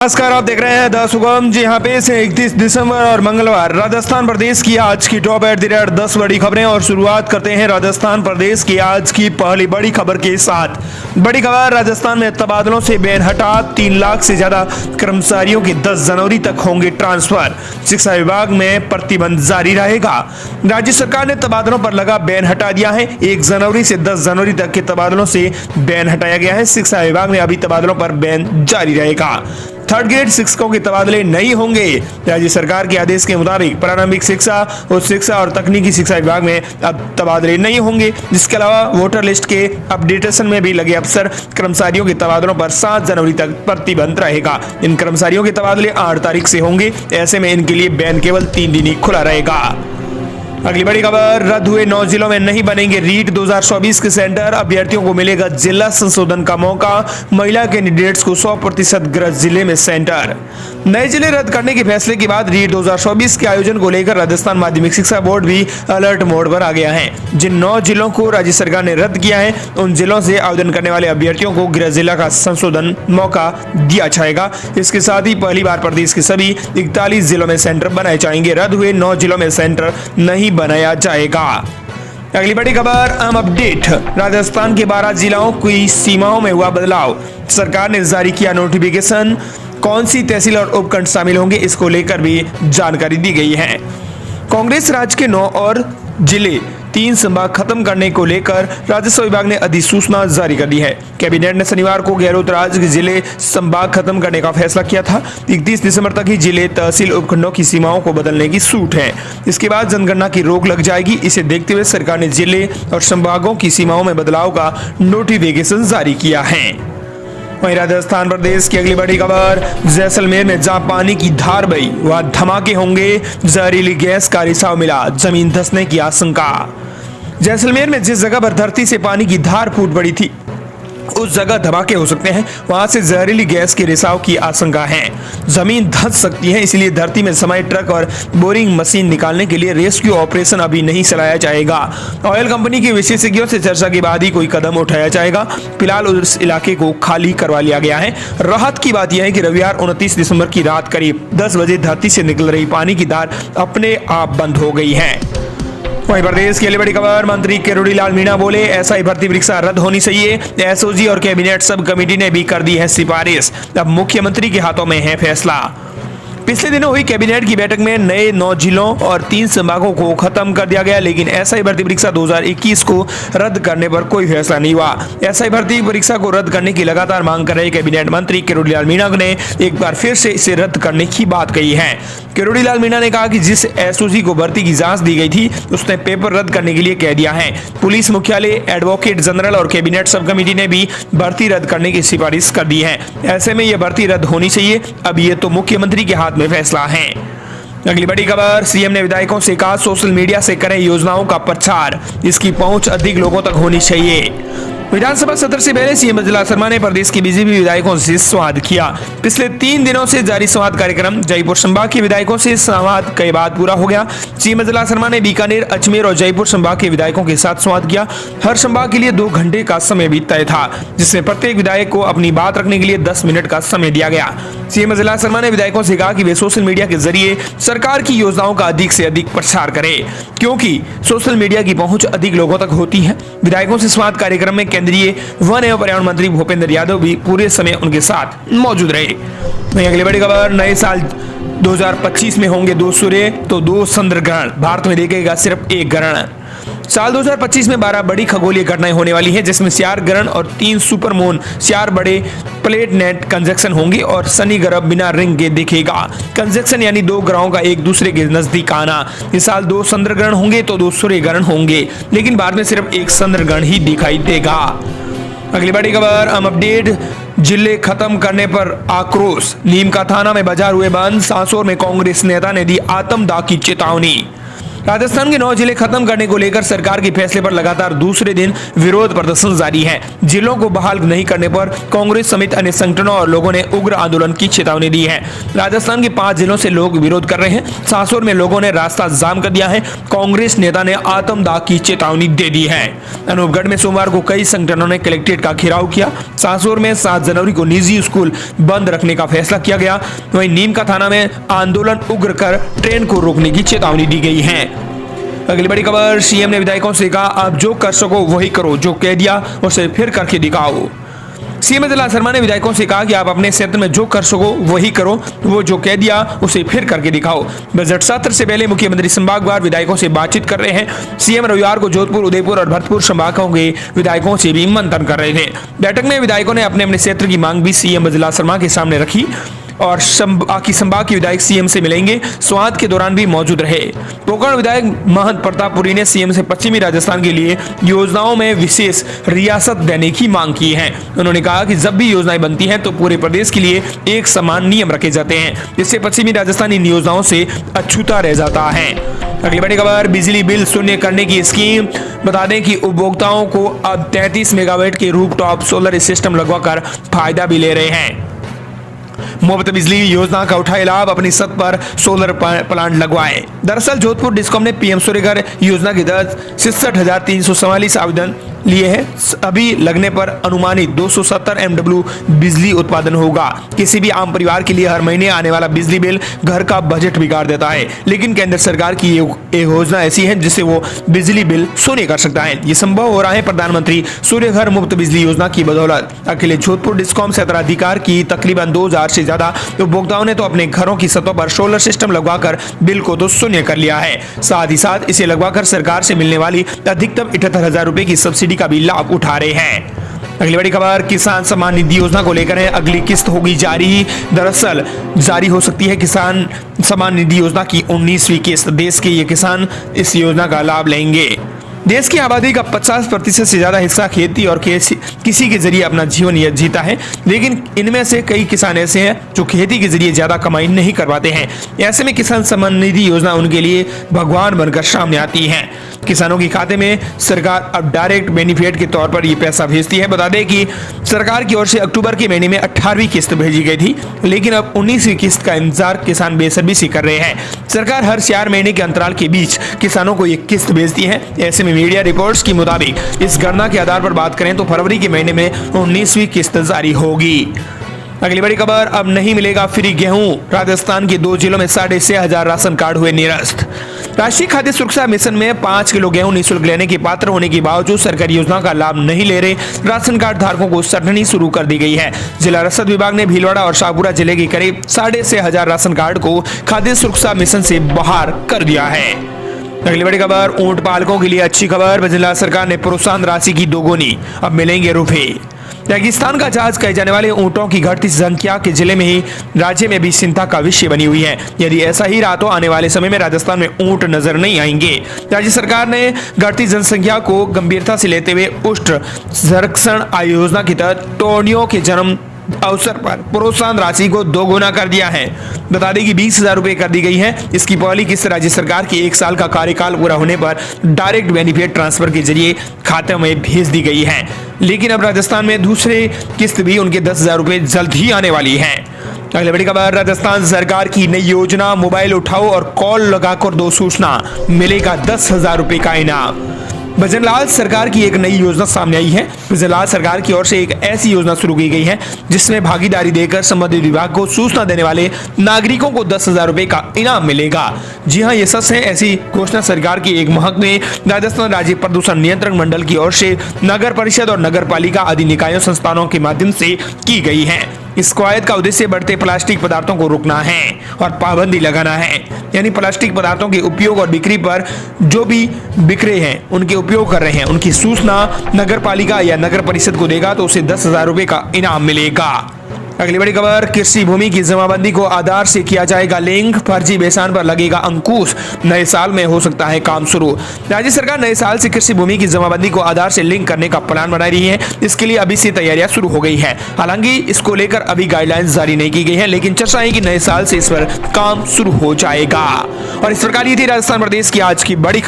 नमस्कार, आप देख रहे हैं द सुगम। जी यहाँ पे से 31 दिसंबर और मंगलवार राजस्थान प्रदेश की आज की टॉप एट द रेट 10 बड़ी खबरें। और शुरुआत करते हैं राजस्थान प्रदेश की आज की पहली बड़ी खबर के साथ। बड़ी खबर, राजस्थान में तबादलों से बैन हटा, 3 लाख से ज्यादा कर्मचारियों के 10 जनवरी तक होंगे ट्रांसफर। शिक्षा विभाग में प्रतिबंध जारी रहेगा। राज्य सरकार ने तबादलों पर लगा बैन हटा दिया है। 1 जनवरी से 10 जनवरी तक के तबादलों से बैन हटाया गया है। शिक्षा विभाग में अभी तबादलों पर बैन जारी रहेगा। 3rd ग्रेड शिक्षकों के तबादले नहीं होंगे। राज्य सरकार के आदेश के मुताबिक प्रारंभिक शिक्षा, उच्च शिक्षा और तकनीकी शिक्षा विभाग में अब तबादले नहीं होंगे। जिसके अलावा वोटर लिस्ट के अपडेटेशन में भी लगे अफसर कर्मचारियों के तबादलों पर 7 जनवरी तक प्रतिबंध रहेगा। इन कर्मचारियों के तबादले 8 तारीख से होंगे। ऐसे में इनके लिए बैन केवल 3 दिन ही खुला रहेगा। अगली बड़ी खबर, रद्द हुए 9 जिलों में नहीं बनेंगे रीट 2024 के सेंटर। अभ्यर्थियों को मिलेगा जिला संशोधन का मौका। महिला कैंडिडेट्स को 100% ग्रस्त जिले में सेंटर। नए जिले रद्द करने के फैसले के बाद रीट 2024 के आयोजन को लेकर राजस्थान माध्यमिक शिक्षा बोर्ड भी अलर्ट मोड पर आ गया है। जिन 9 जिलों को राज्य सरकार ने रद्द किया है, उन जिलों से आवेदन करने वाले अभ्यर्थियों को गृह जिला का संशोधन मौका दिया जाएगा। इसके साथ ही पहली बार प्रदेश के सभी 41 जिलों में सेंटर बनाए जाएंगे। रद्द हुए 9 जिलों में सेंटर नहीं बनाया जाएगा। अगली बड़ी खबर, अहम अपडेट, राजस्थान के 12 जिलों की सीमाओं में हुआ बदलाव। सरकार ने जारी किया नोटिफिकेशन। कौन सी तहसील और उपखंड शामिल होंगे, इसको लेकर भी जानकारी दी गई है। कांग्रेस राज्य के 9 और जिले 3 संभाग खत्म करने को लेकर राजस्व विभाग ने अधिसूचना जारी कर दी है। कैबिनेट ने शनिवार को गहलोत राज्य के जिले संभाग खत्म करने का फैसला किया था। 31 दिसंबर तक ही जिले, तहसील, उपखंडों की सीमाओं को बदलने की छूट है। इसके बाद जनगणना की रोक लग जाएगी। इसे देखते हुए सरकार ने जिले और संभागों की सीमाओं में बदलाव का नोटिफिकेशन जारी किया है। वहीं राजस्थान प्रदेश की अगली बड़ी खबर, जैसलमेर में जहां पानी की धार बही वहां धमाके होंगे। जहरीली गैस का रिसाव मिला, जमीन धंसने की आशंका। जैसलमेर में जिस जगह पर धरती से पानी की धार फूट पड़ी थी, उस जगह धमाके हो सकते हैं। वहां से जहरीली गैस के रिसाव की आशंका है। जमीन धंस सकती है, इसलिए धरती में समाये ट्रक और बोरिंग मशीन निकालने के लिए रेस्क्यू ऑपरेशन अभी नहीं चलाया जाएगा। ऑयल कंपनी के विशेषज्ञों से चर्चा के बाद ही कोई कदम उठाया जाएगा। फिलहाल उस इलाके को खाली करवा लिया गया है। राहत की बात यह है कि रविवार 29 दिसंबर की रात करीब 10 बजे धरती से निकल रही पानी की धार अपने आप बंद हो गई है। वहीं प्रदेश की बड़ी खबर, मंत्री किरोड़ीलाल मीणा बोले एसआई भर्ती परीक्षा रद्द होनी चाहिए। एसओजी और कैबिनेट सब कमेटी ने भी कर दी है सिफारिश। अब मुख्यमंत्री के हाथों में है फैसला। पिछले दिनों हुई कैबिनेट की बैठक में नए 9 जिलों और 3 संभागों को खत्म कर दिया गया, लेकिन एसआई भर्ती परीक्षा 2021 को रद्द करने पर कोई फैसला नहीं हुआ। एसआई भर्ती परीक्षा को रद्द करने की लगातार मांग कर रहे कैबिनेट मंत्री किरोड़ीलाल मीणा ने एक बार फिर से इसे रद्द करने की बात कही है। किरोड़ीलाल मीणा ने कहा कि जिस एसओजी को भर्ती की जांच दी गई थी, उसने पेपर रद्द करने के लिए कह दिया है। पुलिस मुख्यालय, एडवोकेट जनरल और कैबिनेट सब कमेटी ने भी भर्ती रद्द करने की सिफारिश कर दी है। ऐसे में यह भर्ती रद्द होनी चाहिए। अब ये तो मुख्यमंत्री के हाथ में फैसला है। अगली बड़ी खबर, सीएम ने विधायकों से कहा सोशल मीडिया से करें योजनाओं का प्रचार, इसकी पहुंच अधिक लोगों तक होनी चाहिए। विधानसभा सत्र से पहले सीएम मृदुला शर्मा ने प्रदेश के बीजेपी विधायकों से संवाद किया। पिछले 3 दिनों से जारी संवाद कार्यक्रम जयपुर संभाग के विधायकों से संवाद कई बार पूरा हो गया। सीएम मृदुला शर्मा ने बीकानेर, अजमेर और जयपुर संभाग के विधायकों के साथ संवाद किया। हर संभाग के लिए 2 घंटे का समय भी तय था, जिसमें प्रत्येक विधायक को अपनी बात रखने के लिए 10 मिनट का समय दिया गया। सीएम मृदुला शर्मा ने विधायकों से कहा कि वे सोशल मीडिया के जरिए सरकार की योजनाओं का अधिक से अधिक प्रचार करें, क्योंकि सोशल मीडिया की पहुंच अधिक लोगों तक होती है। विधायकों से संवाद कार्यक्रम में केंद्रीय वन एवं पर्यावरण मंत्री भूपेंद्र यादव भी पूरे समय उनके साथ मौजूद रहे। वहीं अगली बड़ी खबर, नए साल 2025 में होंगे 2 सूर्य तो 2 चंद्र ग्रहण। भारत में देखेगा सिर्फ 1 ग्रहण। साल 2025 में 12 बड़ी खगोलीय घटनाएं होने वाली हैं, जिसमें 4 ग्रहण और 3 सुपरमून, 4 बड़े प्लेट नेट कंजक्शन होंगे और शनि ग्रह बिना रिंग के दिखेगा। कंजक्शन यानी 2 ग्रहों का एक दूसरे के नजदीक आना। इस साल 2 चंद्र ग्रहण होंगे तो 2 सूर्य ग्रहण होंगे, लेकिन बाद में सिर्फ 1 चंद्र ग्रहण ही दिखाई देगा। अगली बड़ी खबर, हम अपडेट, जिले खत्म करने पर आक्रोश। नीम का थाना में बाजार हुए बंद। सांसौर में कांग्रेस नेता ने दी आत्मदाह की चेतावनी। राजस्थान के 9 जिले खत्म करने को लेकर सरकार के फैसले पर लगातार दूसरे दिन विरोध प्रदर्शन जारी है। जिलों को बहाल नहीं करने पर कांग्रेस समेत अन्य संगठनों और लोगों ने उग्र आंदोलन की चेतावनी दी है। राजस्थान के 5 जिलों से लोग विरोध कर रहे हैं। सासुर में लोगों ने रास्ता जाम कर दिया है। कांग्रेस नेता ने आत्मदाह की चेतावनी दे दी है। अनूपगढ़ में सोमवार को कई संगठनों ने कलेक्ट्रेट का घेराव किया। सासुर में 7 जनवरी को निजी स्कूल बंद रखने का फैसला किया गया। वहीं नीम का थाना में आंदोलन उग्र कर ट्रेन को रोकने की चेतावनी दी गई है। अगली बड़ी खबर, सीएम ने विधायकों से कहा आप जो कर सको वही करो, जो कह दिया उसे फिर करके दिखाओ। सीएम अब्दुल शर्मा ने विधायकों से कहा कि आप अपने क्षेत्र में जो कर सको वही करो, वो जो कह दिया उसे फिर करके दिखाओ। बजट सत्र से पहले मुख्यमंत्री संभागवार विधायकों से बातचीत कर रहे हैं। सीएम रविवार को जोधपुर, उदयपुर और भरतपुर संभागों के विधायकों से भी मंथन कर रहे थे। बैठक में विधायकों ने अपने अपने क्षेत्र की मांग भी सीएम अब्दुल शर्मा के सामने रखी और संभाग के विधायक सीएम से मिलेंगे। स्वाद के दौरान भी मौजूद रहे। पोकरण विधायक महंत प्रतापपुरी ने सीएम से पश्चिमी राजस्थान के लिए योजनाओं में विशेष रियासत देने की मांग की है। उन्होंने कहा कि जब भी योजनाएं बनती हैं तो पूरे प्रदेश के लिए एक समान नियम रखे जाते हैं, जिससे पश्चिमी राजस्थान इन योजनाओं से अछूता रह जाता है। अगली बड़ी खबर, बिजली बिल शून्य करने की स्कीम। बता दें कि उपभोक्ताओं को अब 33 मेगावाट के रूफटॉप सोलर सिस्टम लगवाकर फायदा भी ले रहे हैं। मुफ्त बिजली योजना का उठाए लाभ, अपनी छत पर सोलर प्लांट लगवाएं। दरअसल जोधपुर डिस्कॉम ने पीएम सूर्यघर योजना के तहत 66,344 आवेदन लिए हैं। अभी लगने पर अनुमानित 270 MW बिजली उत्पादन होगा। किसी भी आम परिवार के लिए हर महीने आने वाला बिजली बिल घर का बजट बिगाड़ देता है, लेकिन केंद्र सरकार की ये योजना ऐसी है जिससे वो बिजली बिल शून्य कर सकता है। ये संभव हो रहा है प्रधानमंत्री सूर्यघर मुफ्त बिजली योजना की बदौलत। अकेले जोधपुर डिस्कॉम क्षेत्राधिकार की तकरीबन 2000 से ज्यादा उपभोक्ताओं ने तो अपने घरों की छतों पर सोलर सिस्टम लगवाकर बिल को तो शून्य कर लिया है। साथ ही साथ इसे लगवाकर सरकार से मिलने वाली अधिकतम 78,000 रुपए की सब्सिडी का भी लाभ उठा रहे हैं। अगली बड़ी खबर, किसान सम्मान निधि योजना को लेकर है। अगली किस्त होगी जारी। दरअसल जारी हो सकती है किसान सम्मान निधि योजना की 19वीं किस्त। देश के ये किसान इस योजना का लाभ लेंगे। देश की आबादी का 50% से ज्यादा हिस्सा खेती और किसी के जरिए अपना जीवन जीता है, लेकिन इनमें से कई किसान ऐसे हैं जो खेती के जरिए ज्यादा कमाई नहीं कर पाते हैं। ऐसे में किसान सम्मान निधि योजना उनके लिए भगवान बनकर सामने आती है। किसानों के खाते में सरकार अब डायरेक्ट बेनिफिट के तौर पर ये पैसा भेजती है। बता दें कि सरकार की ओर से अक्टूबर के महीने में 18वीं किस्त भेजी गई थी, लेकिन अब 19वीं किस्त का इंतजार किसान बेसब्री से कर रहे हैं। सरकार हर 4 महीने के अंतराल के बीच किसानों को एक किस्त भेजती है। ऐसे में मीडिया रिपोर्ट्स के मुताबिक इस गणना के आधार पर बात करें तो फरवरी के महीने में 19वीं किस्त जारी होगी। अगली बड़ी खबर, अब नहीं मिलेगा फ्री गेहूं। राजस्थान के 2 जिलों में 6,500 राशन कार्ड हुए निरस्त। राष्ट्रीय खाद्य सुरक्षा मिशन में 5 किलो गेहूं निःशुल्क लेने के पात्र होने के बावजूद सरकारी योजना का लाभ नहीं ले रहे राशन कार्ड धारकों को छंटनी शुरू कर दी गई है। जिला रसद विभाग ने भीलवाड़ा और शाहपुरा जिले के करीब 6,500 राशन कार्ड को खाद्य सुरक्षा मिशन से बाहर कर दिया है। अगली बड़ी खबर, ऊंट पालकों के लिए अच्छी खबर। जिला सरकार ने प्रोत्साहन राशि की दोगुनी, अब मिलेंगे रुपए। रेगिस्तान का जहाज कहे जाने वाले ऊंटों की घटती संख्या के जिले में ही राज्य में भी चिंता का विषय बनी हुई है। यदि ऐसा ही रहा तो आने वाले समय में राजस्थान में ऊंट नजर नहीं आएंगे। राज्य सरकार ने घटती जनसंख्या को गंभीरता से लेते हुए उष्ट संरक्षण योजना के तहत टोनियों के जन्म अवसर पर प्रोत्साहन राशि को दोगुना कर दिया है। बता दें कि 20,000 रुपए कर दी गई है। इसकी पहली किस्त राज्य सरकार की 1 साल का कार्यकाल पूरा होने पर डायरेक्ट बेनिफिट ट्रांसफर के जरिए खाते में भेज दी गई है। लेकिन अब राजस्थान में दूसरी किस्त भी उनके 10,000 रुपए जल्द ही आने वाली है। अगली बड़ी खबर, राजस्थान सरकार की नई योजना, मोबाइल उठाओ और कॉल लगाकर दो सूचना, मिलेगा 10,000 रुपए का इनाम। भजनलाल सरकार की एक नई योजना सामने आई है। भजनलाल सरकार की ओर से एक ऐसी योजना शुरू की गई है जिसमें भागीदारी देकर संबंधित विभाग को सूचना देने वाले नागरिकों को 10,000 रुपए का इनाम मिलेगा। जी हां, ये सच है। ऐसी घोषणा सरकार की एक महकमे में राजस्थान राज्य प्रदूषण नियंत्रण मंडल की ओर से नगर परिषद और नगर पालिका आदि निकायों संस्थानों के माध्यम से की गई है। इस कवायद का उद्देश्य बढ़ते प्लास्टिक पदार्थों को रोकना है और पाबंदी लगाना है। यानी प्लास्टिक पदार्थों के उपयोग और बिक्री पर जो भी बिक्रे हैं, उनके उपयोग कर रहे हैं, उनकी सूचना नगर पालिका या नगर परिषद को देगा तो उसे 10,000 रुपए का इनाम मिलेगा। अगली बड़ी खबर, कृषि भूमि की जमाबंदी को आधार से किया जाएगा लिंक, फर्जी बेसान पर लगेगा अंकुश, नए साल में हो सकता है काम शुरू। राज्य सरकार नए साल से कृषि भूमि की जमाबंदी को आधार से लिंक करने का प्लान बना रही है। इसके लिए अभी से तैयारियां शुरू हो गई है। हालांकि इसको लेकर अभी गाइडलाइंस जारी नहीं की गई है, लेकिन चर्चा है कि नए साल से इस पर काम शुरू हो जाएगा। और इस प्रकार ये थी राजस्थान प्रदेश की आज की बड़ी